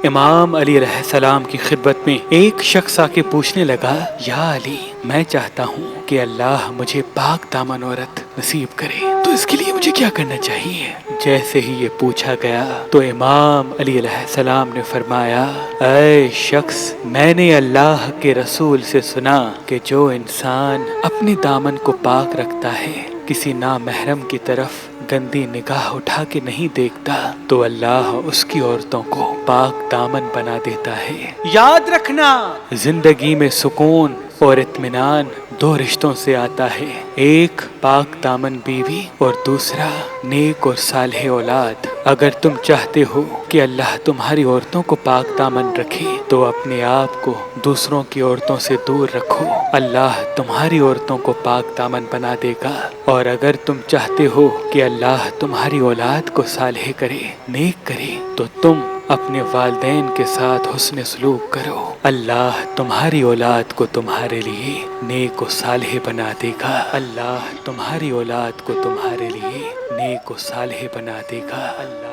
امام علی علیہ السلام کی خدمت میں ایک شخص آ کے پوچھنے لگا، یا علی، میں چاہتا ہوں کہ اللہ مجھے پاک دامن عورت نصیب کرے، تو اس کے لیے مجھے کیا کرنا چاہیے؟ جیسے ہی یہ پوچھا گیا تو امام علی علیہ السلام نے فرمایا، اے شخص، میں نے اللہ کے رسول سے سنا کہ جو انسان اپنے دامن کو پاک رکھتا ہے، کسی نامحرم کی طرف گندی نگاہ اٹھا کے نہیں دیکھتا، تو اللہ اس کی عورتوں کو پاک دامن بنا دیتا ہے۔ یاد رکھنا، زندگی میں سکون اور اطمینان دو رشتوں سے آتا ہے، ایک پاک دامن بیوی اور دوسرا نیک اور صالح اولاد۔ اگر تم چاہتے ہو کہ اللہ تمہاری عورتوں کو پاک دامن رکھے تو اپنے آپ کو دوسروں کی عورتوں سے دور رکھو، اللہ تمہاری عورتوں کو پاک دامن بنا دے گا۔ اور اگر تم چاہتے ہو کہ اللہ تمہاری اولاد کو صالح کرے، نیک کرے، تو تم اپنے والدین کے ساتھ حسن سلوک کرو، اللہ تمہاری اولاد کو تمہارے لیے نیک و صالح بنا دے گا، اللہ تمہاری اولاد کو تمہارے لیے نیک و صالح بنا دے گا۔ اللہ